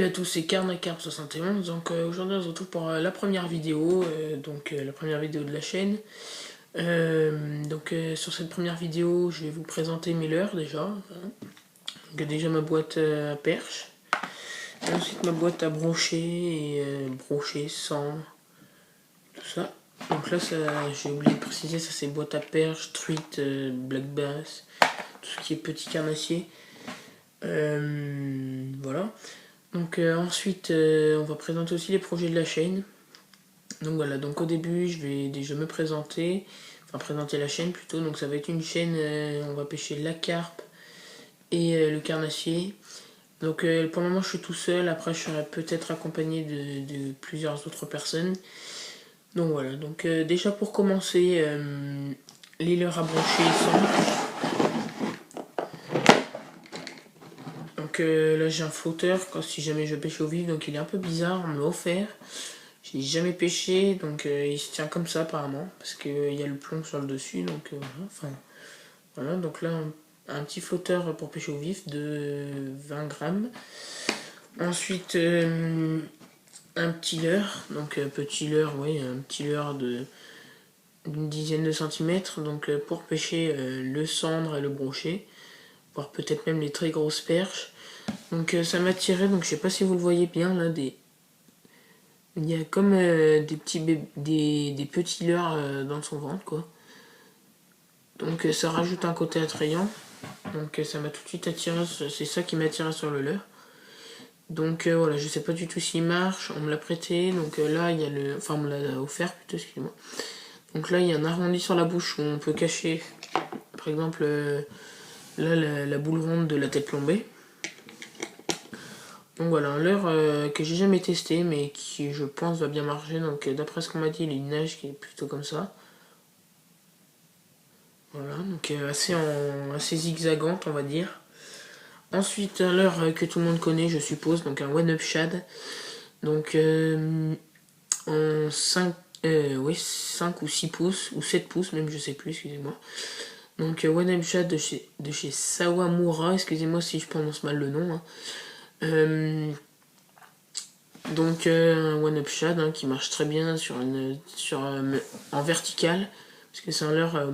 à tous, c'est Carnacarp71. Donc aujourd'hui on se retrouve pour la première vidéo, la première vidéo de la chaîne. Sur cette première vidéo, je vais vous présenter mes leurres déjà. Donc, déjà ma boîte à perche, et ensuite ma boîte à brocher et brocher sans tout ça. Donc là, j'ai oublié de préciser, ça c'est boîte à perche, truite, black bass, tout ce qui est petit carnassier. Voilà. Donc ensuite, on va présenter aussi les projets de la chaîne. Donc voilà, donc au début, je vais déjà me présenter, enfin présenter la chaîne plutôt. Donc ça va être une chaîne, on va pêcher la carpe et le carnassier. Donc pour le moment, je suis tout seul. Après, je serai peut-être accompagné de plusieurs autres personnes. Donc voilà, donc déjà pour commencer, les leurres à brancher sont... Donc là j'ai un flotteur si jamais je pêche au vif, donc il est un peu bizarre, on me l'a offert. J'ai jamais pêché, donc il se tient comme ça apparemment, parce qu'il y a le plomb sur le dessus, donc voilà, donc là un petit flotteur pour pêcher au vif de 20 grammes. Ensuite un petit leurre, donc petit leurre, oui, un petit leurre d'une dizaine de centimètres, donc pour pêcher le cendre et le brochet, voire peut-être même les très grosses perches. Donc ça m'a tiré, donc je sais pas si vous le voyez bien là, il y a comme des petits leurres dans son ventre quoi. Donc ça rajoute un côté attrayant. Donc ça m'a tout de suite attiré, c'est ça qui m'a attiré sur le leurre. Donc voilà, je sais pas du tout s'il marche, on me l'a prêté, donc là il y a le. Enfin on me l'a offert plutôt, excusez-moi. Donc là il y a un arrondi sur la bouche où on peut cacher par exemple là la boule ronde de la tête plombée. Donc voilà, un leurre que j'ai jamais testé mais qui je pense va bien marcher. Donc d'après ce qu'on m'a dit, il a une nage qui est plutôt comme ça. Voilà, donc assez zigzagante on va dire. Ensuite un leurre que tout le monde connaît je suppose, donc un One Up Shad. Donc en 5 ou 6 pouces, ou 7 pouces même, je sais plus, excusez-moi. Donc One Up Shad de chez Sawamura, excusez-moi si je prononce mal le nom. Donc un One Up Shad qui marche très bien en vertical, parce que c'est un leurre la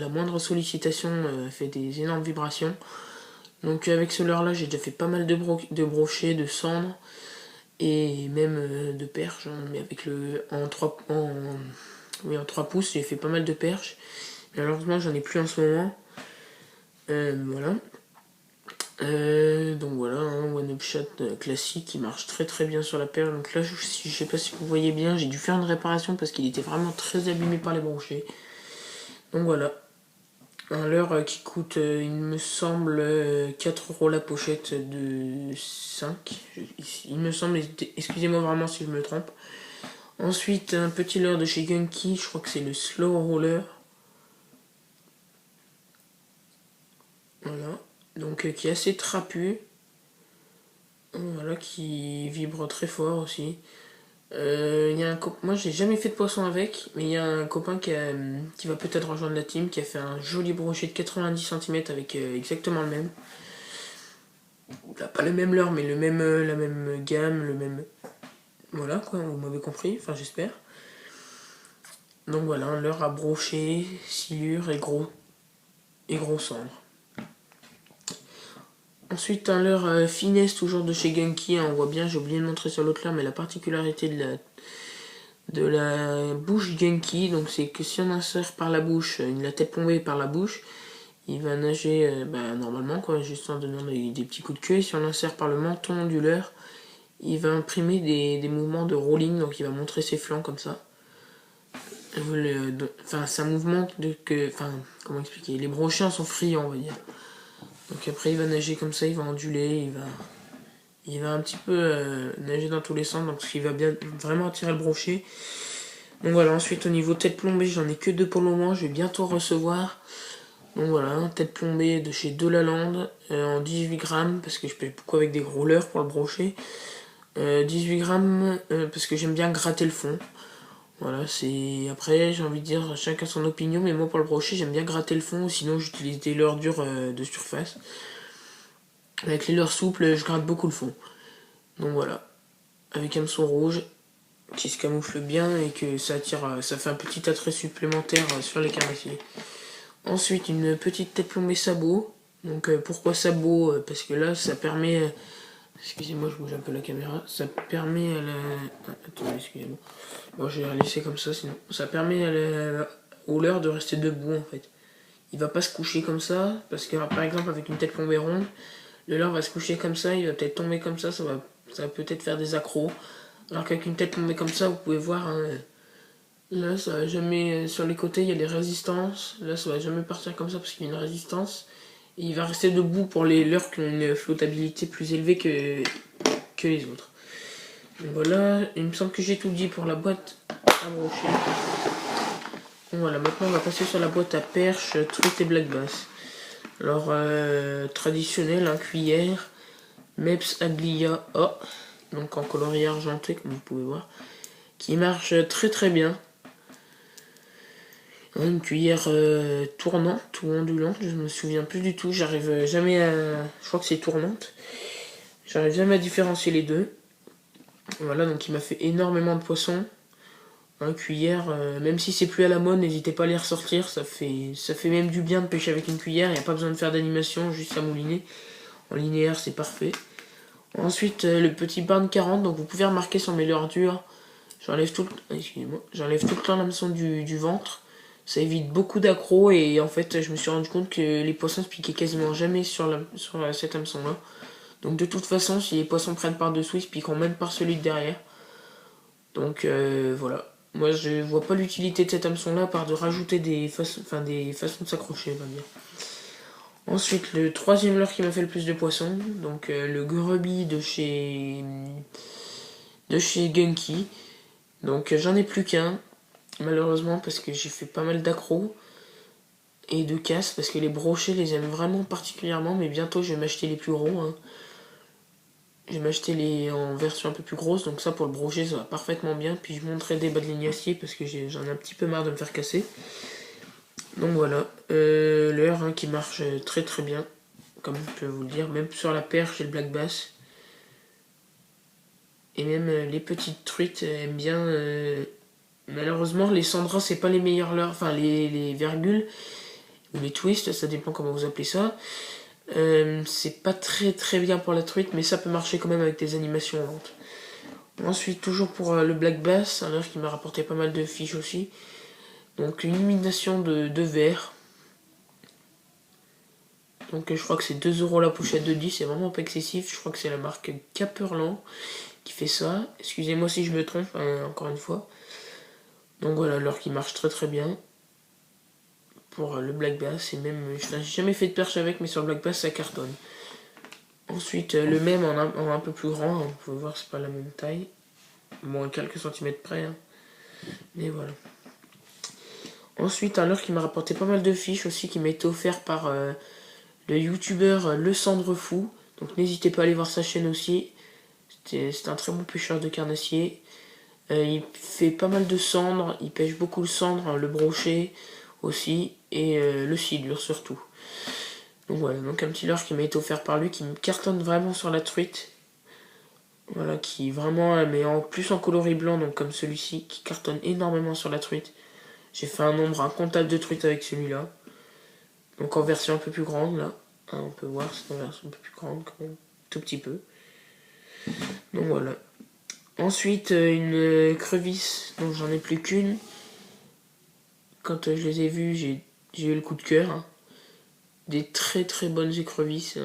moindre sollicitation fait des énormes vibrations. Donc avec ce leurre là j'ai déjà fait pas mal de brochets, de cendres et même de perches, mais avec en 3 pouces j'ai fait pas mal de perches. Malheureusement j'en ai plus en ce moment. Voilà. Donc voilà, un One Up Shot classique qui marche très très bien sur la perle. Donc là, je sais pas si vous voyez bien, j'ai dû faire une réparation parce qu'il était vraiment très abîmé par les brochets. Donc voilà, un leurre qui coûte, il me semble, 4 € la pochette de 5. Il me semble, excusez-moi vraiment si je me trompe. Ensuite, un petit leurre de chez Gunky, je crois que c'est le Slow Roller. Voilà. Donc qui est assez trapu, voilà, qui vibre très fort aussi. Moi j'ai jamais fait de poisson avec, mais il y a un copain qui va peut-être rejoindre la team, qui a fait un joli brochet de 90 cm avec exactement le même. Pas le même leurre, mais la même gamme, le même... Voilà quoi, vous m'avez compris, enfin j'espère. Donc voilà, un leurre à brocher, silure et gros cendre. Ensuite, un leurre finesse, toujours de chez Gunky. On voit bien, j'ai oublié de montrer sur l'autre leurre, mais la particularité de la bouche Gunky, donc c'est que si on insère par la bouche, la tête plombée par la bouche, il va nager normalement, quoi, juste en donnant des petits coups de queue. Et si on insère par le menton du leurre, il va imprimer des mouvements de rolling, donc il va montrer ses flancs comme ça. C'est un mouvement comment expliquer, les brochets sont friands, on va dire. Donc après il va nager comme ça, il va onduler, il va un petit peu nager dans tous les sens, donc il va bien vraiment attirer le brochet. Donc voilà, ensuite au niveau tête plombée, j'en ai que 2 pour le moment, je vais bientôt recevoir. Donc voilà, tête plombée de chez Delaland en 18 grammes, parce que je pêche beaucoup avec des gros leurres pour le brochet. 18 grammes parce que j'aime bien gratter le fond. Voilà, après j'ai envie de dire chacun son opinion, mais moi pour le brochet j'aime bien gratter le fond, sinon j'utilise des leurres dures de surface. Avec les leurres souples je gratte beaucoup le fond. Donc voilà, avec hameçon rouge qui se camoufle bien et que ça attire, ça fait un petit attrait supplémentaire sur les carnassiers. Ensuite, une petite tête plombée sabot. Donc pourquoi sabot? Parce que là, ça permet... excusez-moi, je bouge un peu la caméra. Ça permet à la... attendez, excusez-moi. Bon, je vais la laisser comme ça, sinon. Ça permet au leurre de rester debout, en fait. Il va pas se coucher comme ça, parce que, par exemple, avec une tête plombée ronde, le leurre va se coucher comme ça, il va peut-être tomber comme ça va peut-être faire des accros. Alors qu'avec une tête plombée comme ça, vous pouvez voir... hein, là, ça va jamais... sur les côtés, il y a des résistances. Là, ça va jamais partir comme ça, parce qu'il y a une résistance. Et il va rester debout pour les leurres qui ont une flottabilité plus élevée que les autres. Donc voilà, il me semble que j'ai tout dit pour la boîte à brocher. Bon, voilà, maintenant on va passer sur la boîte à perche, truite et black bass. Alors, traditionnel, hein, cuillère, Mepps Aglia A, donc en coloris argenté, comme vous pouvez voir, qui marche très très bien. Une cuillère tournante ou ondulante, je me souviens plus du tout, j'arrive jamais à... je crois que c'est tournante. J'arrive jamais à différencier les deux. Voilà, donc il m'a fait énormément de poissons. Une cuillère, même si c'est plus à la mode, n'hésitez pas à les ressortir, ça fait même du bien de pêcher avec une cuillère, il n'y a pas besoin de faire d'animation, juste à mouliner. En linéaire, c'est parfait. Ensuite, le petit barn 40, donc vous pouvez remarquer sur mes leurres dures, j'enlève tout le temps l'hameçon du ventre. Ça évite beaucoup d'accros et en fait je me suis rendu compte que les poissons se piquaient quasiment jamais sur cet hameçon là. Donc de toute façon si les poissons prennent par dessous ils se piqueront même par celui de derrière. Donc voilà. Moi je vois pas l'utilité de cet hameçon là par de rajouter des façons de s'accrocher on va dire. Ensuite le troisième leurre qui m'a fait le plus de poissons, donc le Grubby de chez Gunky. Donc j'en ai plus qu'un. Malheureusement parce que j'ai fait pas mal d'accros et de casse parce que les brochets les aiment vraiment particulièrement, mais bientôt je vais m'acheter les plus gros. Hein. Je vais m'acheter les en version un peu plus grosse, donc ça pour le brochet ça va parfaitement bien. Puis je montrerai des bas de lignacier parce que j'en ai un petit peu marre de me faire casser. Donc voilà, le R1 qui marche très très bien, comme je peux vous le dire, même sur la perche et le black bass. Et même les petites truites aiment bien... malheureusement, les Sandra, c'est pas les meilleurs leurres, enfin les virgules ou les twists, ça dépend comment vous appelez ça. C'est pas très très bien pour la truite, mais ça peut marcher quand même avec des animations lentes. Ensuite, toujours pour le black bass, un leurre qui m'a rapporté pas mal de fiches aussi. Donc une imitation de verre. Donc je crois que c'est 2€ la pochette de 10, c'est vraiment pas excessif. Je crois que c'est la marque Caperlan qui fait ça. Excusez-moi si je me trompe, encore une fois. Donc voilà, leurre qui marche très très bien pour le black bass. Et même, je n'ai jamais fait de perche avec, mais sur le black bass ça cartonne. Ensuite, le même en un peu plus grand, hein, vous pouvez voir, c'est pas la même taille. Bon, quelques centimètres près, hein. Mais voilà. Ensuite, un leurre qui m'a rapporté pas mal de fiches aussi, qui m'a été offert par le youtubeur Le Cendre Fou. Donc n'hésitez pas à aller voir sa chaîne aussi. C'est un très bon pêcheur de carnassier. Il fait pas mal de cendres, il pêche beaucoup le cendre, le brochet aussi, et le silure surtout. Donc voilà, donc un petit leurre qui m'a été offert par lui, qui me cartonne vraiment sur la truite. Voilà, qui vraiment, mais en plus en coloris blanc, donc comme celui-ci, qui cartonne énormément sur la truite. J'ai fait un nombre incontable de truites avec celui-là. Donc en version un peu plus grande, là. Hein, on peut voir, c'est une version un peu plus grande quand même, tout petit peu. Donc voilà. Ensuite, une crevice, donc j'en ai plus qu'une. Quand je les ai vus, j'ai eu le coup de cœur. Hein. Des très très bonnes écrevisses,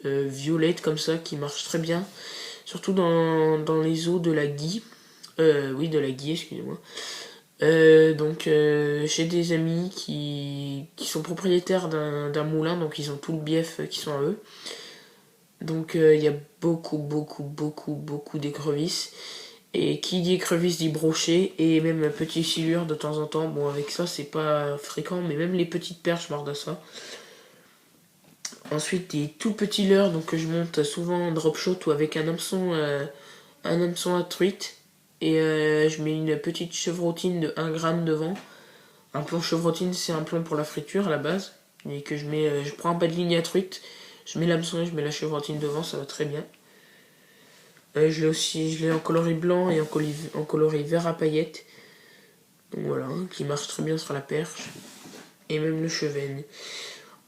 violettes comme ça, qui marchent très bien. Surtout dans les eaux de la Guy. Oui, de la Guy, excusez-moi. Donc j'ai des amis qui sont propriétaires d'un moulin, donc ils ont tout le bief qui sont à eux. Donc il y a beaucoup d'écrevisses. Et qui dit écrevisse dit brochet et même petit silure de temps en temps. Bon, avec ça c'est pas fréquent, mais même les petites perches mordent à ça. Ensuite des tout petits leurres, donc que je monte souvent en drop shot ou avec un hameçon à truite. Et je mets une petite chevrotine de 1 gramme devant. Un plomb chevrotine, c'est un plomb pour la friture à la base. Et que je prends un bas de ligne à truite, je mets l'hameçon et je mets la chevrotine devant, ça va très bien. Je l'ai en coloris blanc et en coloris vert à paillettes. Donc voilà, qui marche très bien sur la perche. Et même le chevenne.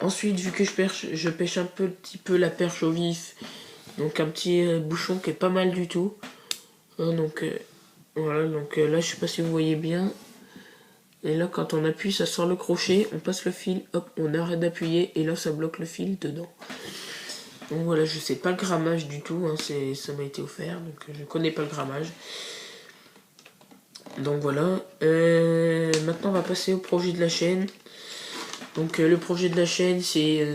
Ensuite, vu que je pêche un petit peu la perche au vif. Donc un petit bouchon qui est pas mal du tout. Hein, donc voilà, donc là je sais pas si vous voyez bien. Et là quand on appuie ça sort le crochet, on passe le fil, hop, on arrête d'appuyer et là ça bloque le fil dedans. Donc voilà, je sais pas le grammage du tout, hein, ça m'a été offert, donc je connais pas le grammage. Donc voilà, maintenant on va passer au projet de la chaîne. Donc le projet de la chaîne c'est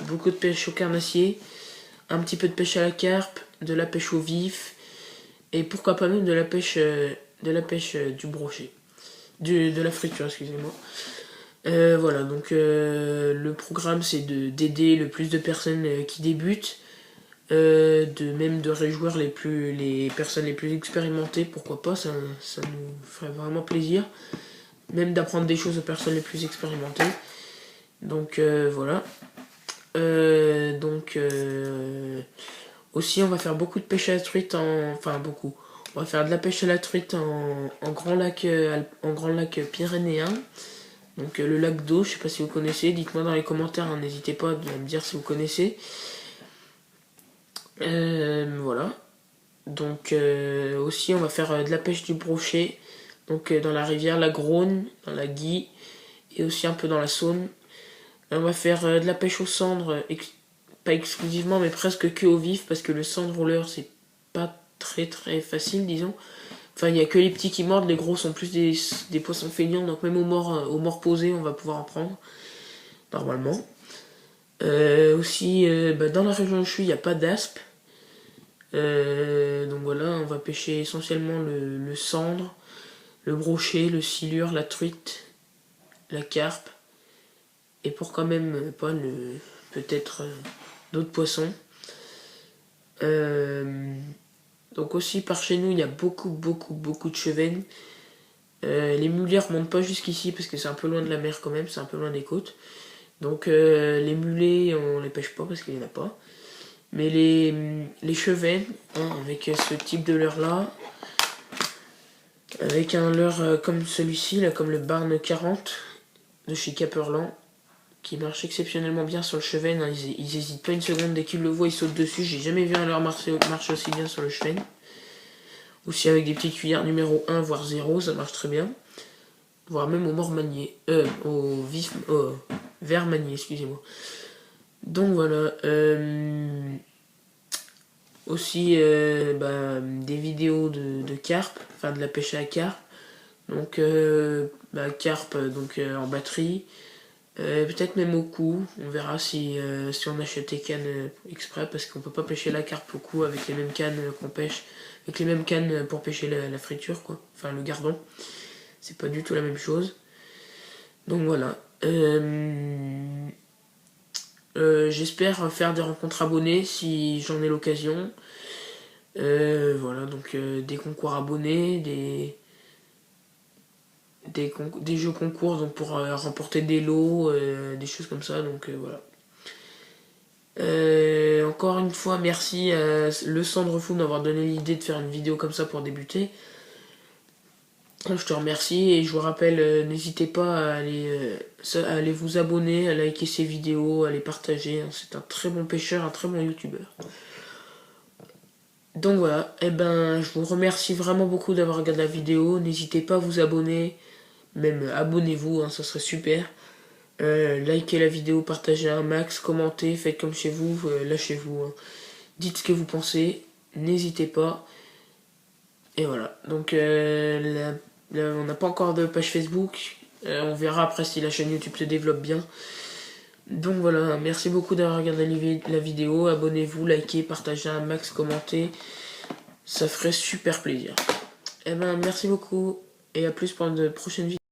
beaucoup de pêche au carnassier, un petit peu de pêche à la carpe, de la pêche au vif, et pourquoi pas même de la pêche du brochet. De la friture, excusez-moi. Voilà, donc le programme c'est d'aider le plus de personnes qui débutent, de réjouir les personnes les plus expérimentées, pourquoi pas, ça nous ferait vraiment plaisir. Même d'apprendre des choses aux personnes les plus expérimentées. Donc voilà. Aussi on va faire beaucoup de pêche à la truite enfin beaucoup. On va faire de la pêche à la truite en grand lac pyrénéen. Donc le lac d'eau, je sais pas si vous connaissez, dites-moi dans les commentaires, hein, n'hésitez pas à me dire si vous connaissez. Voilà. Donc aussi on va faire de la pêche du brochet, donc dans la rivière la Garonne, dans la Guye, et aussi un peu dans la Saône. On va faire de la pêche au cendre, pas exclusivement mais presque que au vif, parce que le cendre rouleur c'est pas très facile disons. Enfin, il n'y a que les petits qui mordent, les gros sont plus des poissons feignants, donc même aux morts posés, on va pouvoir en prendre, normalement. Aussi, dans la région où je suis, il n'y a pas d'aspe. Donc voilà, on va pêcher essentiellement le cendre, le brochet, le silure, la truite, la carpe, et pour quand même pas peut-être d'autres poissons. Donc aussi par chez nous il y a beaucoup de chevennes. Les mulets remontent pas jusqu'ici parce que c'est un peu loin de la mer quand même, c'est un peu loin des côtes. Donc les mulets on les pêche pas parce qu'il y en a pas. Mais les chevennes, hein, avec ce type de leurre là, avec un leurre comme celui-ci, là, comme le Barn 40 de chez Caperlan, qui marche exceptionnellement bien sur le chevenne, hein, ils hésitent pas une seconde, dès qu'ils le voient ils sautent dessus. J'ai jamais vu un leurre marcher aussi bien sur le chevenne. Aussi avec des petites cuillères numéro 1 voire 0, ça marche très bien. Voire même au mort manié, au vert manié, excusez-moi. Donc voilà. Aussi des vidéos de carpe, enfin de la pêche à la carpe. Donc carpe en batterie. Peut-être même au cou, on verra si on achète des cannes exprès, parce qu'on peut pas pêcher la carpe au cou avec les mêmes cannes qu'on pêche, avec les mêmes cannes pour pêcher la friture, quoi. Enfin le gardon, c'est pas du tout la même chose. Donc voilà. J'espère faire des rencontres abonnés si j'en ai l'occasion. Voilà, donc des concours abonnés, des jeux concours donc pour remporter des lots, des choses comme ça, donc voilà. Encore une fois merci à le Cendre Fou d'avoir donné l'idée de faire une vidéo comme ça pour débuter. Je te remercie et je vous rappelle, n'hésitez pas à aller vous abonner, à liker ces vidéos, à les partager, hein. C'est un très bon pêcheur, un très bon youtubeur. Donc voilà, je vous remercie vraiment beaucoup d'avoir regardé la vidéo. N'hésitez pas à vous abonner, même abonnez-vous, hein, ça serait super. Likez la vidéo, partagez un max, commentez, faites comme chez vous, lâchez-vous. Hein. Dites ce que vous pensez, n'hésitez pas. Et voilà, donc on n'a pas encore de page Facebook. On verra après si la chaîne YouTube se développe bien. Donc voilà, merci beaucoup d'avoir regardé la vidéo. Abonnez-vous, likez, partagez un max, commentez. Ça ferait super plaisir. Merci beaucoup et à plus pour de prochaines vidéos.